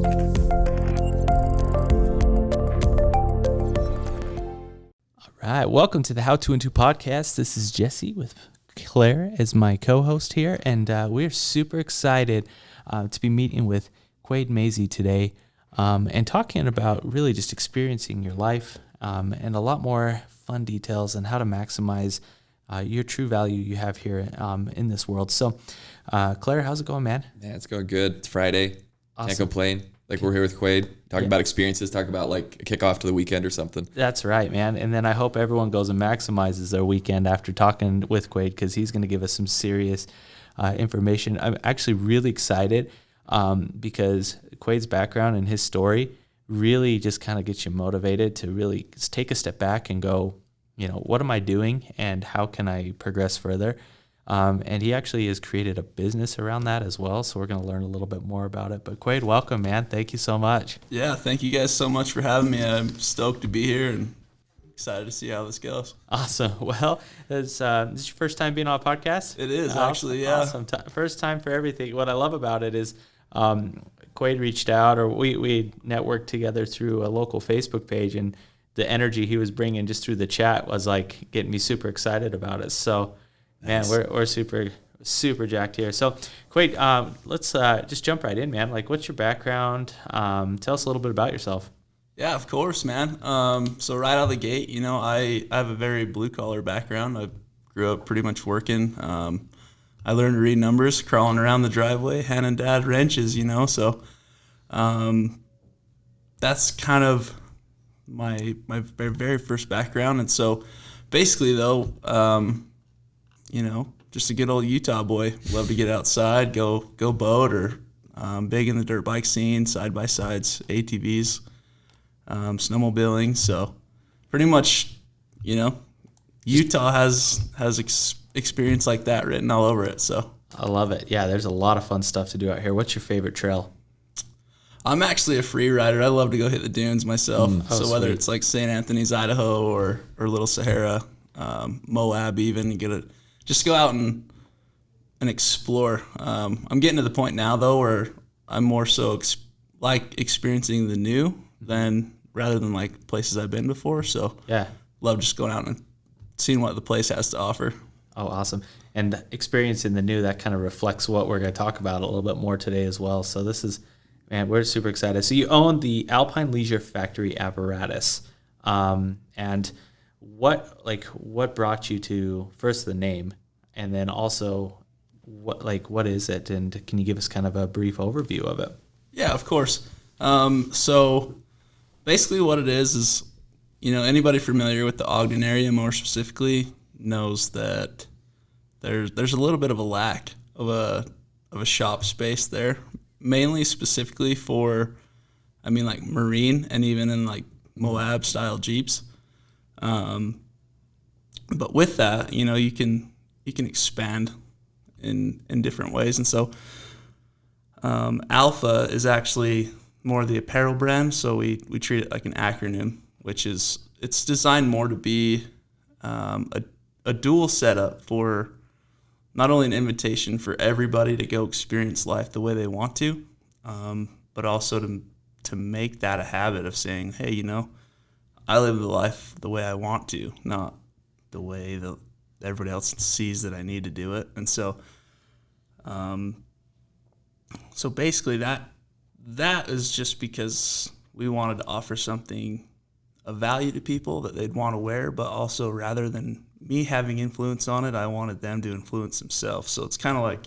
All right, welcome to the How to Into podcast. This is Jesse with Claire as my co-host here, and we're super excited to be meeting with Quade Maisey today and talking about really just experiencing your life and a lot more fun details on how to maximize your true value you have here in this world. So, Claire, how's it going, man? Yeah, it's going good. It's Friday. Awesome. Can't complain. Like, we're here with Quade, talking about experiences, talking about like a kickoff to the weekend or something. That's right, man. And then I hope everyone goes and maximizes their weekend after talking with Quade, because he's going to give us some serious information. I'm actually really excited because Quade's background and his story really just kind of gets you motivated to really take a step back and go, you know, what am I doing and how can I progress further? And he actually has created a business around that as well. So we're going to learn a little bit more about it. But Quade, welcome, man. Thank you so much. Yeah, thank you guys so much for having me. I'm stoked to be here and excited to see how this goes. Awesome. Well, is this your first time being on a podcast? It is, actually, yeah. Awesome. First time for everything. What I love about it is Quade reached out, or we networked together through a local Facebook page, and the energy he was bringing just through the chat was like getting me super excited about it. So, nice. Man, we're super jacked here. So, Quade, let's just jump right in, man. Like, what's your background? Tell us a little bit about yourself. Yeah, of course, man. So right out of the gate, you know, I have a very blue-collar background. I grew up pretty much working. I learned to read numbers, crawling around the driveway, handing dad wrenches, you know. So that's kind of my very first background. And so basically, though, you know, just a good old Utah boy. Love to get outside, go boat, or big in the dirt bike scene, side-by-sides, ATVs, snowmobiling. So pretty much, you know, Utah has experience like that written all over it. So I love it. Yeah, there's a lot of fun stuff to do out here. What's your favorite trail? I'm actually a free rider. I love to go hit the dunes myself. So whether sweet. it's like St. Anthony's, Idaho, or Little Sahara, Moab even, just go out and explore. I'm getting to the point now, though, where I'm more so experiencing the new rather than like places I've been before. So yeah, love just going out and seeing what the place has to offer. Oh, awesome. And experiencing the new, that kind of reflects what we're going to talk about a little bit more today as well. So this is, man, we're super excited. So you own the Alpine Leisure Factory apparatus. And what brought you to first the name, and then also what is it? And can you give us kind of a brief overview of it? Yeah, of course. So basically what it is, you know, anybody familiar with the Ogden area more specifically knows that there's a little bit of a lack of a shop space there, mainly specifically for, I mean, like marine and even in like Moab style Jeeps. But with that, you know, you can expand in different ways. And so Alpha is actually more the apparel brand, so we treat it like an acronym, which is, it's designed more to be a dual setup for not only an invitation for everybody to go experience life the way they want to, but also to make that a habit of saying, hey, you know, I live the life the way I want to, not the way that everybody else sees that I need to do it. And so so basically that is just because we wanted to offer something of value to people that they'd want to wear, but also rather than me having influence on it, I wanted them to influence themselves. So it's kind of like,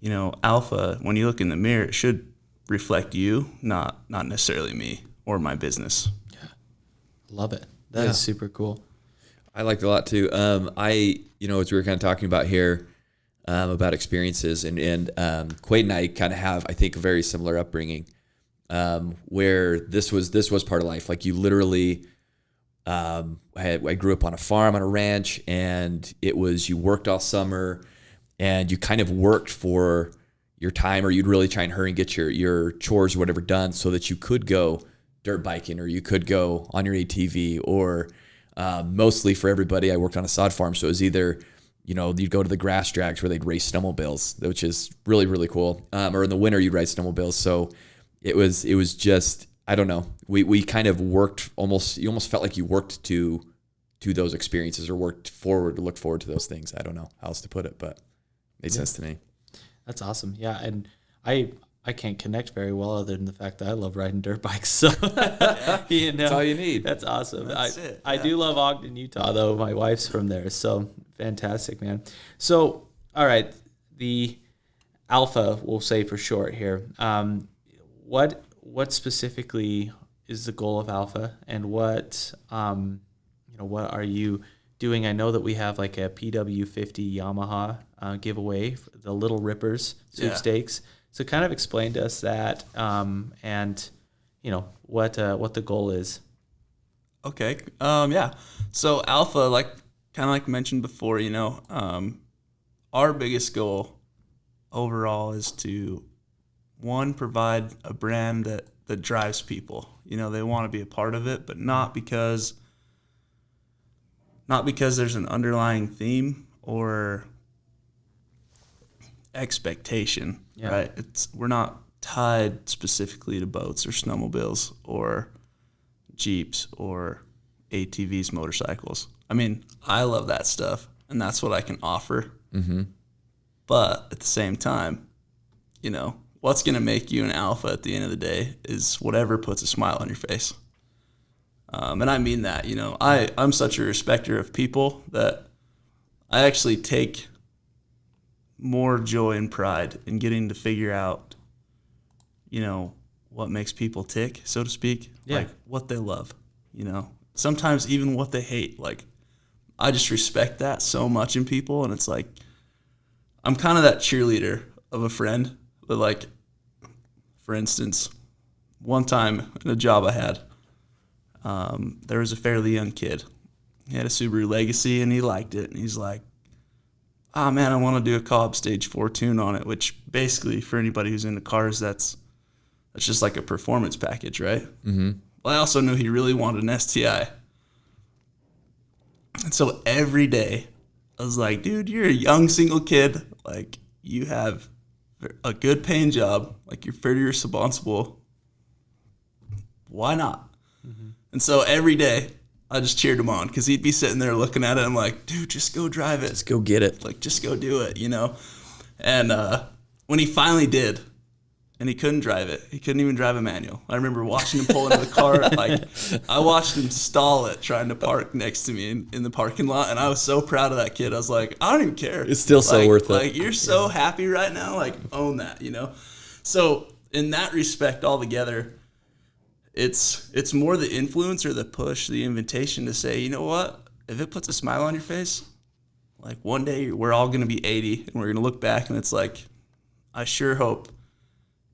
you know, Alpha, when you look in the mirror, it should reflect you, not necessarily me or my business. Yeah, love it. That is super cool. I liked it a lot too. You know, as we were kind of talking about here, about experiences, and Quade and I kind of have, I think, a very similar upbringing, where this was part of life. Like, you literally, I grew up on a farm, on a ranch, and it was, you worked all summer, and you kind of worked for your time, or you'd really try and hurry and get your chores or whatever done so that you could go dirt biking, or you could go on your ATV, or mostly for everybody, I worked on a sod farm, so it was either, you know, you'd go to the grass drags where they'd race snowmobiles, which is really, really cool. Or in the winter, you'd ride snowmobiles. So it was just, I don't know. We kind of worked you almost felt like you worked to those experiences, or looked forward to those things. I don't know how else to put it, but it made sense to me. That's awesome. Yeah. And I can't connect very well other than the fact that I love riding dirt bikes. So That's all you need. That's awesome. That's it. I do love Ogden, Utah, though. My wife's from there. So fantastic, man. So, all right. The Alpha, we'll say for short here. What specifically is the goal of Alpha, and what are you doing? I know that we have like a PW50 Yamaha giveaway, for the Little Rippers sweepstakes. So kind of explain to us that, and what the goal is. Okay. Yeah. So Alpha, kind of like mentioned before, our biggest goal overall is to, one, provide a brand that drives people. They want to be a part of it, but not because there's an underlying theme or expectation, right? We're not tied specifically to boats or snowmobiles or Jeeps or ATVs, motorcycles. I mean, I love that stuff, and that's what I can offer. Mm-hmm. But at the same time, what's going to make you an alpha at the end of the day is whatever puts a smile on your face. And I mean that, I'm such a respecter of people that I actually take more joy and pride in getting to figure out, what makes people tick, so to speak. Yeah. Like what they love, sometimes even what they hate. Like, I just respect that so much in people. And it's like, I'm kind of that cheerleader of a friend that, like, for instance, one time in a job I had, there was a fairly young kid. He had a Subaru Legacy and he liked it. And he's like, "Ah, man, I want to do a Cobb Stage 4 tune on it," which basically, for anybody who's into cars, that's just like a performance package, right? Mm-hmm. Well, I also knew he really wanted an STI. And so every day I was like, "Dude, you're a young single kid. Like, you have a good paying job. Like, you're fairly responsible. Why not?" Mm-hmm. And so every day I just cheered him on, because he'd be sitting there looking at it. I'm like, "Dude, just go drive it. Just go get it. Like, just go do it, And when he finally did, and he couldn't drive it, he couldn't even drive a manual. I remember watching him pull into the car. Like, I watched him stall it trying to park next to me in the parking lot, and I was so proud of that kid. I was like, I don't even care. It's still so worth it. Like, you're so happy right now. Like, own that, So in that respect, altogether, it's more the influence or the push, the invitation to say, you know what? If it puts a smile on your face, like, one day we're all going to be 80 and we're going to look back and it's like, I sure hope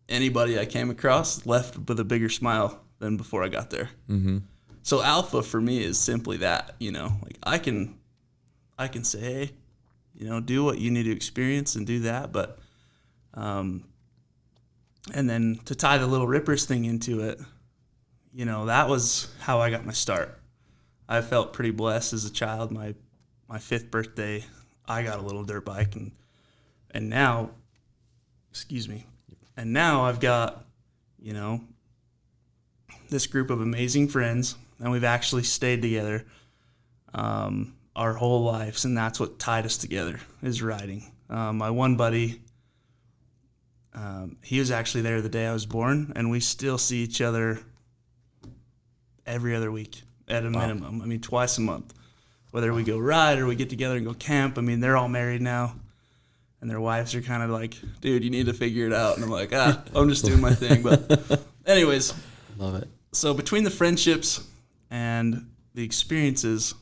anybody I came across left with a bigger smile than before I got there. Mm-hmm. So Alpha for me is simply that, like, I can say, hey, do what you need to experience and do that. But, and then to tie the Little Rippers thing into it, that was how I got my start. I felt pretty blessed as a child. My 5th birthday, I got a little dirt bike, and now, and now I've got, this group of amazing friends, and we've actually stayed together our whole lives, and that's what tied us together, is riding. My one buddy, he was actually there the day I was born, and we still see each other every other week at a minimum. I mean, twice a month. Whether we go ride or we get together and go camp. I mean, they're all married now, and their wives are kind of like, "Dude, you need to figure it out." And I'm like, I'm just doing my thing. But anyways. Love it. So between the friendships and the experiences,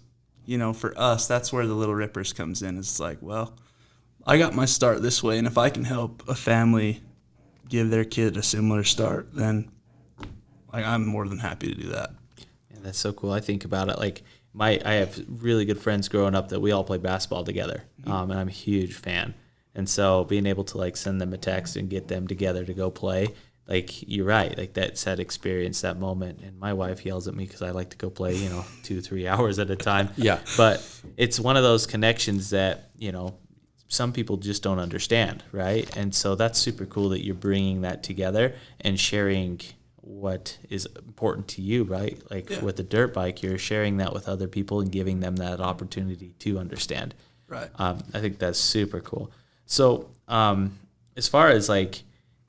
for us, that's where the Little Rippers comes in. It's like, well, I got my start this way, and if I can help a family give their kid a similar start, then, like, I'm more than happy to do that. Yeah, that's so cool. I think about it like I have really good friends growing up that we all play basketball together, and I'm a huge fan. And so being able to, like, send them a text and get them together to go play, like, you're right, like, that's that experience, that moment. And my wife yells at me because I like to go play, 2-3 hours at a time. Yeah. But it's one of those connections that, some people just don't understand, right? And so that's super cool that you're bringing that together and sharing what is important to you, right? Like with the dirt bike, you're sharing that with other people and giving them that opportunity to understand. Right. I think that's super cool. So as far as like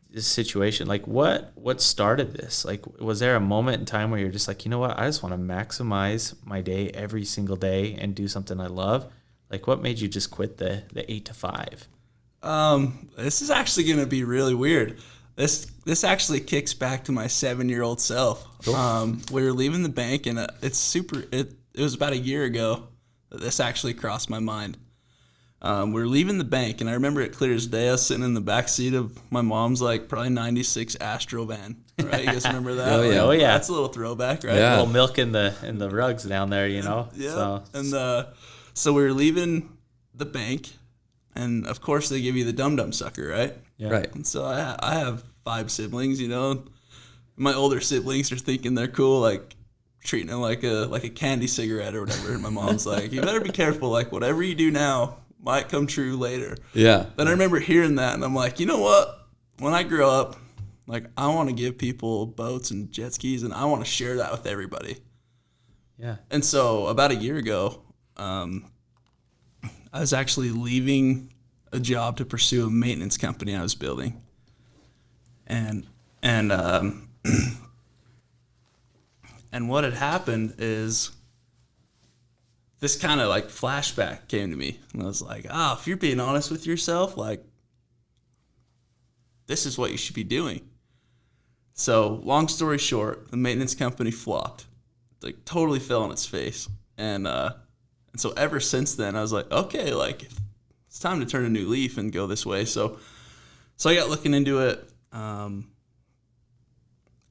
this situation, like what started this? Like, was there a moment in time where you're just like, you know what, I just want to maximize my day every single day and do something I love? Like, what made you just quit the 8 to 5? This is actually going to be really weird. This actually kicks back to my 7-year-old self. Cool. We were leaving the bank, and it was about a year ago that this actually crossed my mind. We were leaving the bank, and I remember it clear as day. I was sitting in the back seat of my mom's probably 96 Astro van. Right? You guys remember that? Oh, yeah. Oh, yeah. That's a little throwback, right? Yeah. A little milk in the rugs down there, you know? Yeah. So, And so we were leaving the bank, and of course they give you the dum-dum sucker, right? yeah. Right. And so I have 5 siblings, you know. My older siblings are thinking they're cool, like treating it like a candy cigarette or whatever. And my mom's like, you better be careful, like whatever you do now might come true later. Yeah. Then I remember hearing that, and I'm like, you know what? When I grow up, like I want to give people boats and jet skis, and I want to share that with everybody. Yeah. And so about a year ago, I was actually leaving a job to pursue a maintenance company I was building. And and what had happened is this kind of like flashback came to me, and I was like, if you're being honest with yourself, like this is what you should be doing. So long story short, the maintenance company flopped, like totally fell on its face. And so ever since then, I was like, okay, like it's time to turn a new leaf and go this way. So I got looking into it.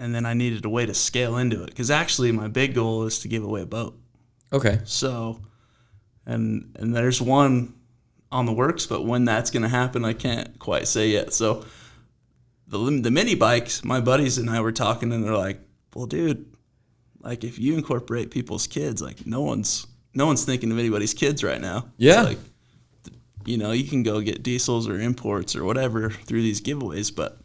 And then I needed a way to scale into it, because actually my big goal is to give away a boat. Okay. So, and there's one on the works, but when that's going to happen, I can't quite say yet. So the mini bikes, my buddies and I were talking, and they're like, well, dude, like if you incorporate people's kids, like no one's thinking of anybody's kids right now. Yeah. It's like, you know, you can go get diesels or imports or whatever through these giveaways, but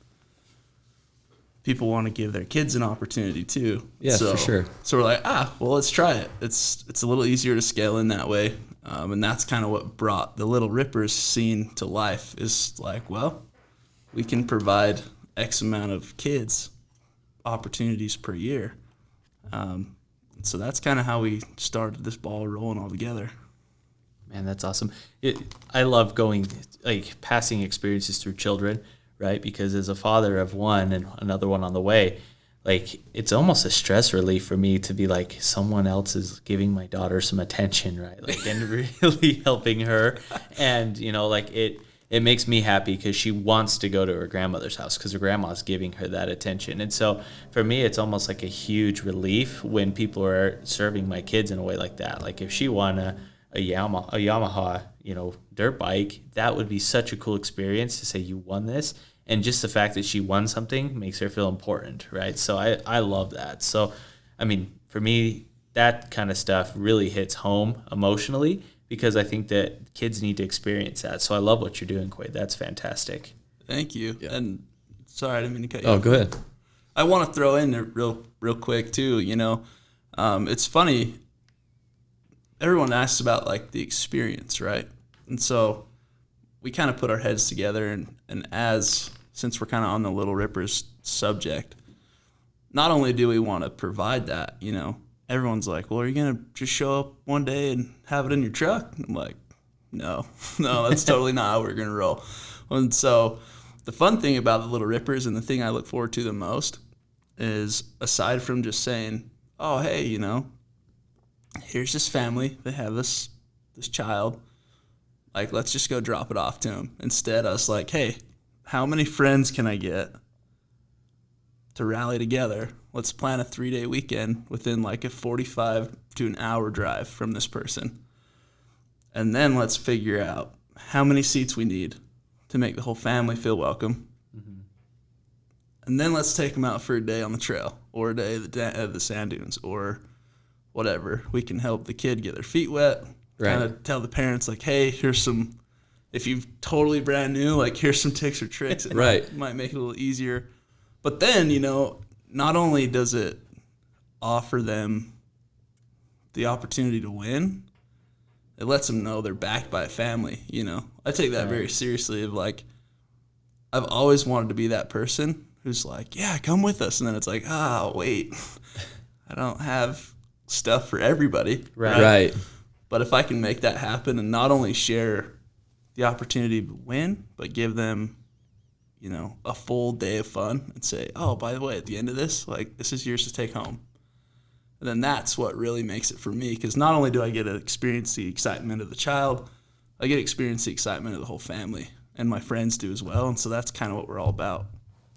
people want to give their kids an opportunity too. Yeah, for sure. So we're like, well, let's try it. It's a little easier to scale in that way. And that's kind of what brought the Little Rippers scene to life, is like, well, we can provide X amount of kids opportunities per year. So that's kind of how we started this ball rolling all together. Man, that's awesome. I love passing experiences through children, right? Because as a father of one and another one on the way, like it's almost a stress relief for me to be like, someone else is giving my daughter some attention, right? Like, and really helping her. And, you know, like it makes me happy because she wants to go to her grandmother's house because her grandma's giving her that attention. And so for me, it's almost like a huge relief when people are serving my kids in a way like that. Like if she won a Yamaha, you know, dirt bike, that would be such a cool experience to say you won this. And just the fact that she won something makes her feel important, right? So I love that. So, I mean, for me, that kind of stuff really hits home emotionally because I think that kids need to experience that. So I love what you're doing, Quade. That's fantastic. Thank you. Yeah. And sorry, I didn't mean to cut you off. Oh, go ahead. I want to throw in there real quick too, you know. It's funny. Everyone asks about like the experience, right? And so we kind of put our heads together, and since we're kind of on the Little Rippers subject, not only do we want to provide that, you know, everyone's like, well, are you going to just show up one day and have it in your truck? I'm like, no, that's totally not how we're going to roll. And so the fun thing about the Little Rippers, and the thing I look forward to the most, is aside from just saying, oh, hey, you know, here's this family, they have this child, like, let's just go drop it off to them. Instead, I was like, hey, how many friends can I get to rally together? Let's plan a 3-day weekend within like a 45 to an hour drive from this person. And then let's figure out how many seats we need to make the whole family feel welcome. Mm-hmm. And then let's take them out for a day on the trail, or a day at the sand dunes, or whatever. We can help the kid get their feet wet. Right. Kind of tell the parents like, hey, here's some if you've totally brand new, like here's some tips or tricks. It might make it a little easier. But then, not only does it offer them the opportunity to win, it lets them know they're backed by a family, I take that very seriously of like, I've always wanted to be that person who's like, yeah, come with us. And then it's like, wait, I don't have stuff for everybody. Right. But if I can make that happen and not only share the opportunity to win, but give them, a full day of fun and say, oh, by the way, at the end of this, like, this is yours to take home. And then that's what really makes it for me, because not only do I get to experience the excitement of the child, I get to experience the excitement of the whole family, and my friends do as well. And so that's kind of what we're all about.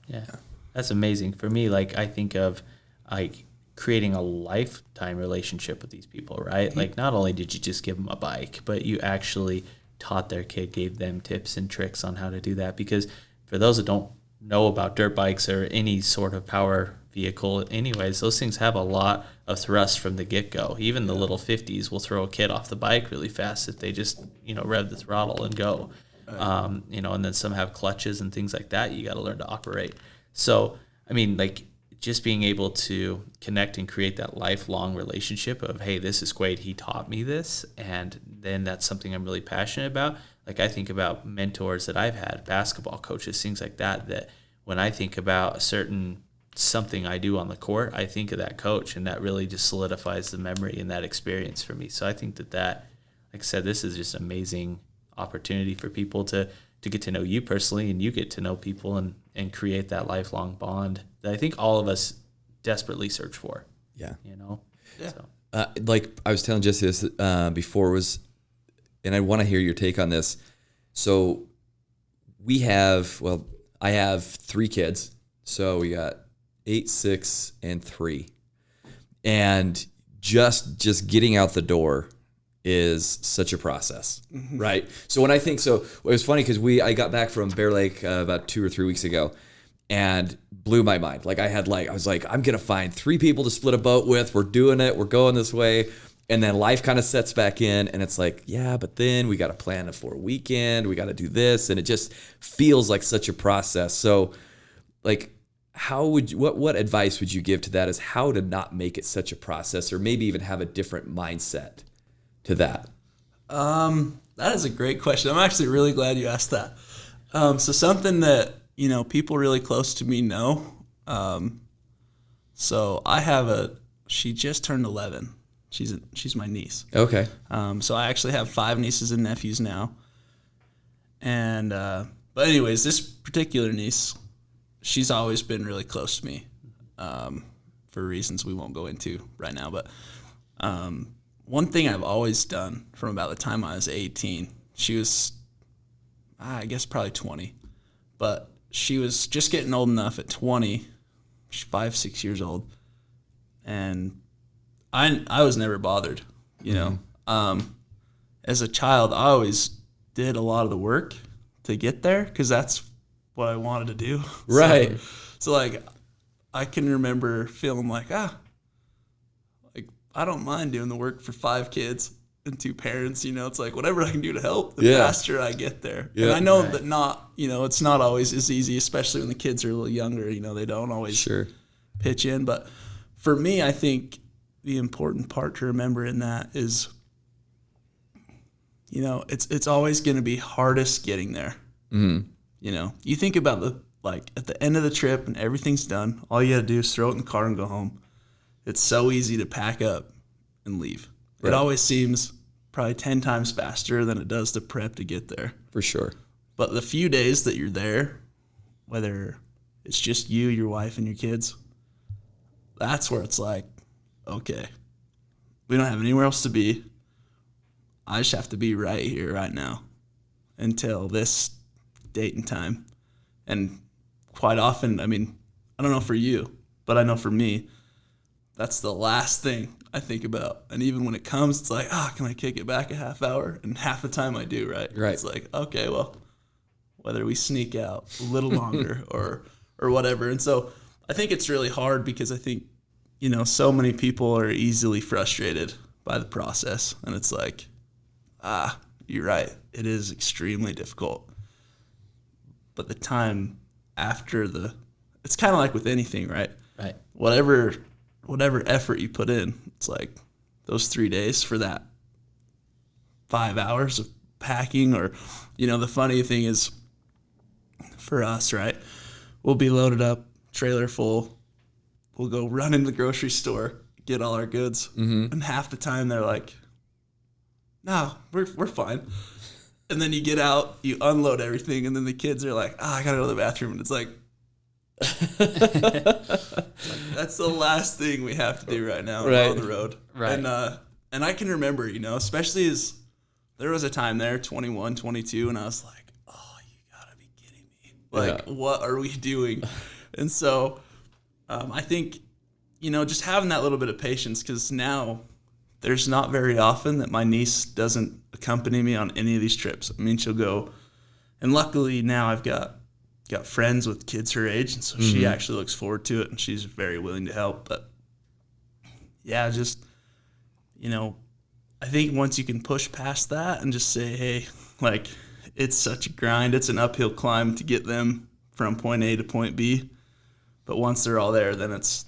Yeah, that's amazing. For me, like, I think of like creating a lifetime relationship with these people, right? Mm-hmm. Like, not only did you just give them a bike, but you actually taught their kid, gave them tips and tricks on how to do that. Because for those that don't know about dirt bikes or any sort of power vehicle anyways, those things have a lot of thrust from the get-go. Even the little 50s will throw a kid off the bike really fast if they just, rev the throttle and go. And then some have clutches and things like that you got to learn to operate. So, I mean, like, just being able to connect and create that lifelong relationship of, hey, this is Quade, he taught me this, and then that's something I'm really passionate about. Like, I think about mentors that I've had, basketball coaches, things like that, that when I think about something I do on the court, I think of that coach, and that really just solidifies the memory and that experience for me. So I think that, like I said, this is just an amazing opportunity for people to get to know you personally, and you get to know people and create that lifelong bond that I think all of us desperately search for. Yeah. Yeah. So. Like I was telling Jesse this before and I want to hear your take on this. So I have 3 kids. So we got 8, 6, and 3. And just getting out the door is such a process, right? So when it was funny because I got back from Bear Lake about 2 or 3 weeks ago, and blew my mind. Like I was like, I'm gonna find 3 people to split a boat with. We're doing it. We're going this way, and then life kind of sets back in, and it's like, yeah, but then we got to plan for a weekend. We got to do this, and it just feels like such a process. So, like, what advice would you give to that? As how to not make it such a process, or maybe even have a different mindset to that? That is a great question. I'm actually really glad you asked that. So something that, people really close to me know. So I have she just turned 11. She's my niece. Okay. So I actually have 5 nieces and nephews now. And, but anyways, this particular niece, she's always been really close to me, for reasons we won't go into right now. But, one thing I've always done from about the time I was 18, she was, I guess probably 20, but she was just getting old enough at 20, she's 5, 6 years old, and I was never bothered, As a child, I always did a lot of the work to get there because that's what I wanted to do. Right. So like, I can remember feeling like, I don't mind doing the work for 5 kids and 2 parents, it's like whatever I can do to help, the faster I get there. Yeah. And I know that it's not always as easy, especially when the kids are a little younger, they don't always pitch in. But for me, I think the important part to remember in that is, it's always going to be hardest getting there. Mm-hmm. You think about at the end of the trip and everything's done, all you got to do is throw it in the car and go home. It's so easy to pack up and leave. Right. It always seems probably 10 times faster than it does to prep to get there. For sure. But the few days that you're there, whether it's just you, your wife, and your kids, that's where it's like, okay, we don't have anywhere else to be. I just have to be right here, right now, until this date and time. And quite often, I don't know for you, but I know for me, that's the last thing I think about. And even when it comes, it's like, can I kick it back a half hour? And half the time I do, right? Right. It's like, okay, well, whether we sneak out a little longer or whatever. And so I think it's really hard because I think, so many people are easily frustrated by the process. And it's like, you're right. It is extremely difficult. But the time after it's kind of like with anything, right? Right. Whatever effort you put in, it's like those 3 days for that 5 hours of packing. Or, the funny thing is for us, right? We'll be loaded up, trailer full. We'll go run into the grocery store, get all our goods. Mm-hmm. And half the time they're like, no, we're fine. And then you get out, you unload everything, and then the kids are like, I gotta go to the bathroom. And it's like, that's the last thing we have to do right now on the road. Right. And I can remember, especially as there was a time there, 21, 22, and I was like, oh, you gotta be kidding me. Like, what are we doing? And so I think, just having that little bit of patience, because now there's not very often that my niece doesn't accompany me on any of these trips. I mean, she'll go, and luckily now I've got friends with kids her age, and so she actually looks forward to it, and she's very willing to help. But yeah, just, I think once you can push past that and just say, hey, like, it's such a grind, it's an uphill climb to get them from point A to point B. But once they're all there, then it's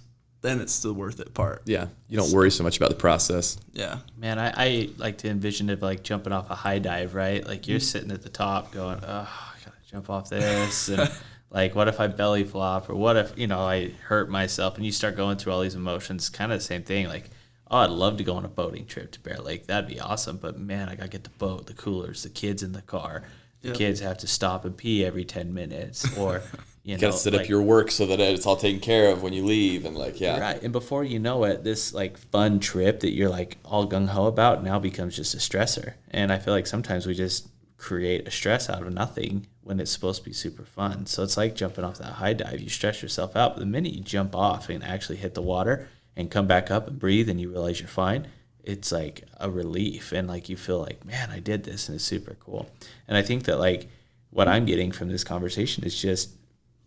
the worth it part. Yeah, you don't worry so much about the process. Yeah. Man, I like to envision it like jumping off a high dive, right? Like you're sitting at the top going, oh, I gotta jump off this. And like, what if I belly flop? Or what if, I hurt myself? And you start going through all these emotions. Kind of the same thing. Like, oh, I'd love to go on a boating trip to Bear Lake. That'd be awesome. But man, I gotta get the boat, the coolers, the kids in the car. The kids have to stop and pee every 10 minutes. Or, you got to set up your work so that it's all taken care of when you leave. And like, yeah. Right. And before you know it, this like fun trip that you're like all gung-ho about now becomes just a stressor. And I feel like sometimes we just create a stress out of nothing when it's supposed to be super fun. So it's like jumping off that high dive. You stress yourself out. But the minute you jump off and actually hit the water and come back up and breathe and you realize you're fine, it's like a relief. And like you feel like, man, I did this and it's super cool. And I think that like what I'm getting from this conversation is just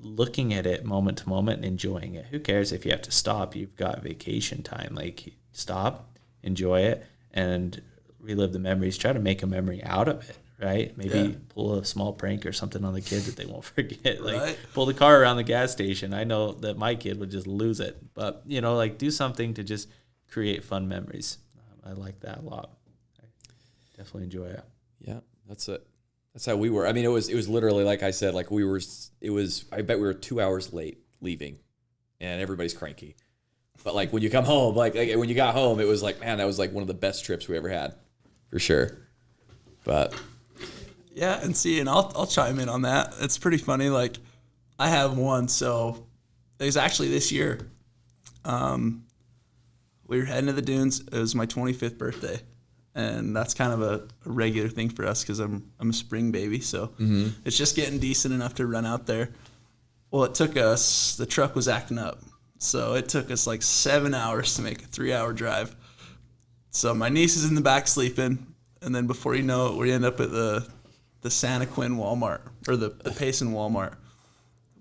looking at it moment to moment and enjoying it. Who cares if you have to stop? You've got vacation time. Like, stop, enjoy it, and relive the memories. Try to make a memory out of it, right? Maybe pull a small prank or something on the kids that they won't forget. Like, pull the car around the gas station. I know that my kid would just lose it. But, like, do something to just create fun memories. I like that a lot. I definitely enjoy it. Yeah, that's it. That's how we were. I mean, it was literally, like I said, like I bet we were 2 hours late leaving and everybody's cranky. But like when you come home, like when you got home, it was like, man, that was like one of the best trips we ever had for sure. But yeah. And I'll chime in on that. It's pretty funny. Like I have one. So it was actually this year. We were heading to the dunes. It was my 25th birthday. And that's kind of a regular thing for us because I'm a spring baby, so it's just getting decent enough to run out there. Well, the truck was acting up, so it took us like 7 hours to make a 3-hour drive. So my niece is in the back sleeping, and then before you know it, we end up at the Santa Quinn Walmart, or the Payson Walmart.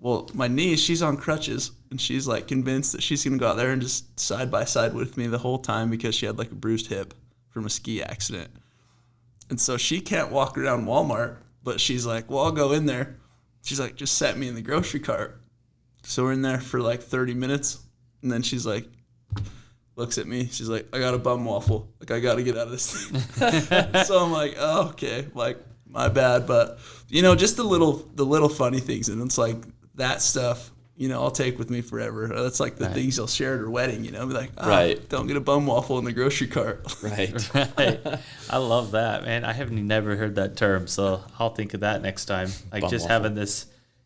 Well, my niece, she's on crutches, and she's like convinced that she's going to go out there and just side by side with me the whole time because she had like a bruised hip from a ski accident. And so she can't walk around Walmart, but she's like, well, I'll go in there. She's like, just set me in the grocery cart. So we're in there for like 30 minutes. And then she's like, looks at me. She's like, I got a bum waffle. Like, I got to get out of this thing. So I'm like, oh, okay. Like, my bad. But, just the little funny things. And it's like that stuff, I'll take with me forever. That's like the things you'll share at her wedding, be like, don't get a bum waffle in the grocery cart. Right. Right. I love that, man. I have never heard that term, so I'll think of that next time. Like bum just waffle. Having this,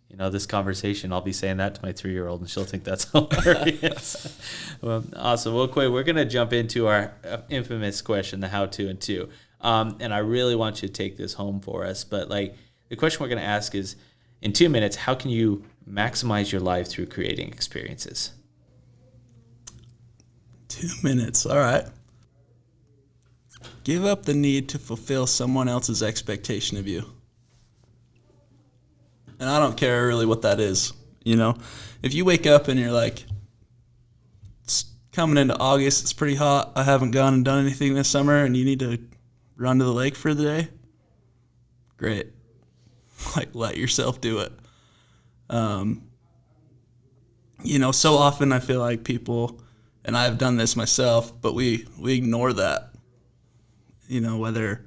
this conversation, I'll be saying that to my 3-year-old, and she'll think that's hilarious. Well, awesome. Well, Quade, we're going to jump into our infamous question, the how-to and two. And I really want you to take this home for us. But, like, the question we're going to ask is, in 2 minutes, how can you maximize your life through creating experiences? 2 minutes. All right. Give up the need to fulfill someone else's expectation of you. And I don't care really what that is. If you wake up and you're like, it's coming into August, it's pretty hot, I haven't gone and done anything this summer, and you need to run to the lake for the day, great. Like, let yourself do it. So often I feel like people, and I've done this myself, but we ignore that. Whether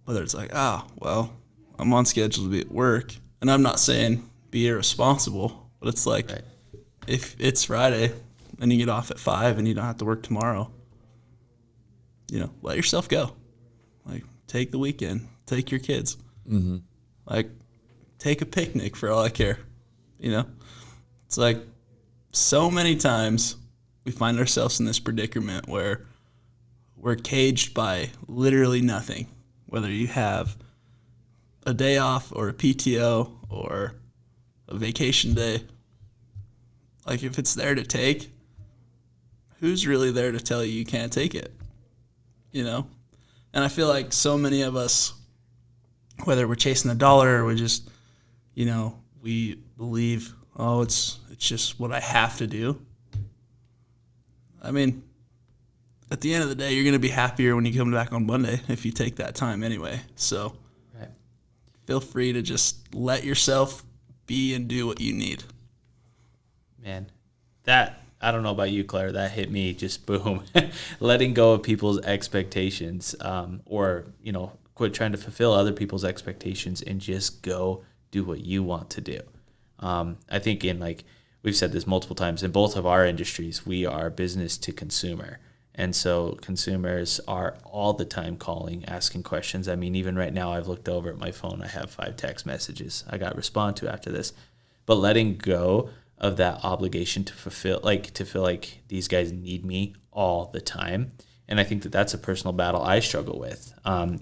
it's like, well, I'm on schedule to be at work, and I'm not saying be irresponsible, but it's like, Right. if it's Friday and you get off at 5 and you don't have to work tomorrow, let yourself go. Like, take the weekend, take your kids, like, take a picnic for all I care. It's like, so many times we find ourselves in this predicament where we're caged by literally nothing, whether you have a day off or a PTO or a vacation day. Like, if it's there to take, who's really there to tell you can't take it? And I feel like so many of us, whether we're chasing a dollar or we're just, we believe, it's just what I have to do. I mean, at the end of the day, you're going to be happier when you come back on Monday if you take that time anyway. So Right. feel free to just let yourself be and do what you need. Man, I don't know about you, Claire, that hit me just boom. Letting go of people's expectations, or quit trying to fulfill other people's expectations and just go do what you want to do. I think we've said this multiple times, in both of our industries, we are business to consumer. And so consumers are all the time calling, asking questions. I mean, even right now, I've looked over at my phone. I have 5 text messages I got to respond to after this. But letting go of that obligation to feel like these guys need me all the time. And I think that that's a personal battle I struggle with.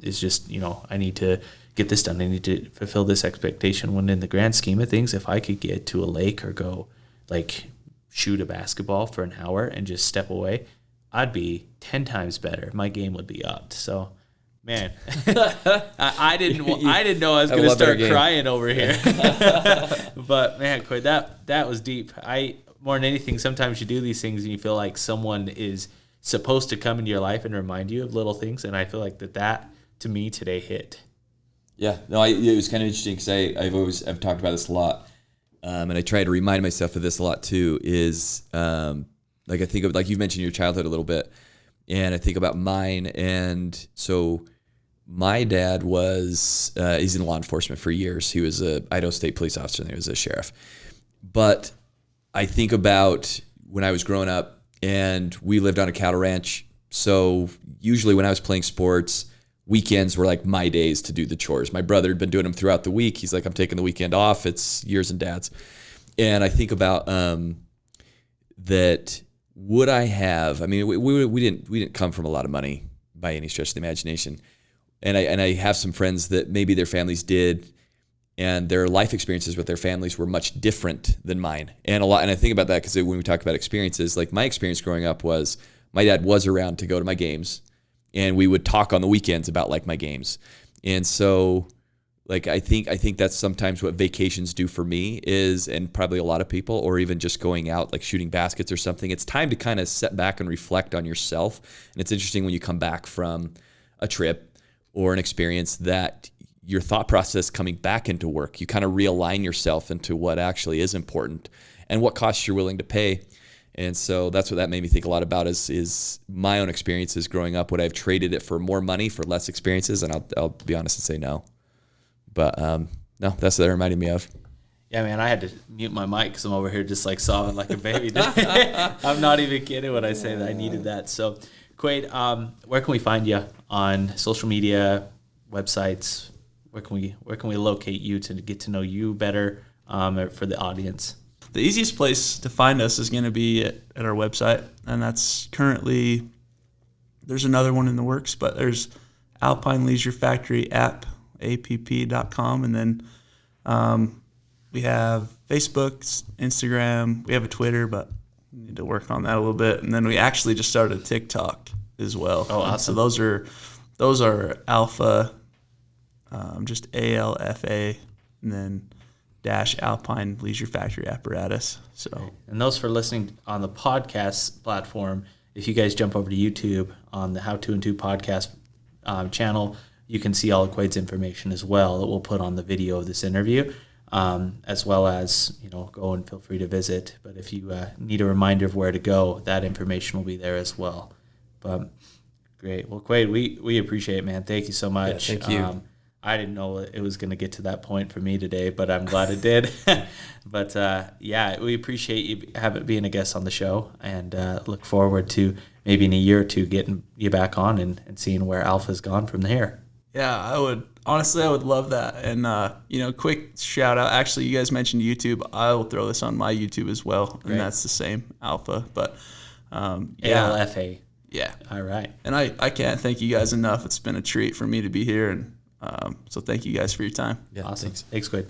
Is just, I need to get this done. I need to fulfill this expectation, when in the grand scheme of things, if I could get to a lake or go shoot a basketball for an hour and just step away, I'd be 10 times better. My game would be upped. So, man, I didn't know I was going to start crying over here. But man, Quade, that was deep. More than anything, sometimes you do these things and you feel like someone is supposed to come into your life and remind you of little things. And I feel like that to me today hit. Yeah, no, it was kind of interesting because I've talked about this a lot, and I try to remind myself of this a lot too. Is I think of, like you mentioned your childhood a little bit, and I think about mine. And so my dad was he's in law enforcement for years. He was a Idaho State police officer, and he was a sheriff. But I think about when I was growing up, and we lived on a cattle ranch. So usually when I was playing sports, weekends were like my days to do the chores. My brother had been doing them throughout the week. He's like, I'm taking the weekend off. It's yours and dad's. And I think about that. Would I have? I mean, we didn't come from a lot of money by any stretch of the imagination. And I have some friends that maybe their families did, and their life experiences with their families were much different than mine. And I think about that because when we talk about experiences, like my experience growing up was my dad was around to go to my games, and we would talk on the weekends about my games. And so I think that's sometimes what vacations do for me is, and probably a lot of people, or even just going out, like shooting baskets or something. It's time to kind of set back and reflect on yourself. And it's interesting when you come back from a trip or an experience that your thought process coming back into work, you kind of realign yourself into what actually is important and what costs you're willing to pay. And so that's what that made me think a lot about is my own experiences growing up. Would I have traded it for more money for less experiences? And I'll be honest and say no. But no, that's what that reminded me of. Yeah, man, I had to mute my mic because I'm over here just sobbing like a baby. I'm not even kidding when I say that I needed that. So, Quade, where can we find you on social media, websites? Where can we locate you to get to know you better for the audience? The easiest place to find us is going to be at our website, and that's currently, there's another one in the works, but there's Alpine Leisure Factory app.com, and then we have Facebook, Instagram, we have a Twitter, but we need to work on that a little bit, and then we actually just started TikTok as well. Oh, awesome. So those are Alpha, just ALFA, and then -Alpine Leisure Factory Apparatus. So, and those for listening on the podcast platform, if you guys jump over to YouTube on the How to and To podcast channel, you can see all of Quade's information as well that we'll put on the video of this interview, as well as, go and feel free to visit. But if you need a reminder of where to go, that information will be there as well. But great. Well, Quade, we appreciate it, man. Thank you so much. Yeah, thank you. I didn't know it was going to get to that point for me today, but I'm glad it did. But we appreciate you being a guest on the show, and look forward to maybe in a year or two getting you back on and seeing where Alpha's gone from there. Yeah, I would love that. And quick shout out. Actually, you guys mentioned YouTube. I will throw this on my YouTube as well, and that's the same, Alpha. But ALFA. Yeah. All right. And I can't thank you guys enough. It's been a treat for me to be here, and so thank you guys for your time. Yeah, awesome. Thanks. Thanks, Quade.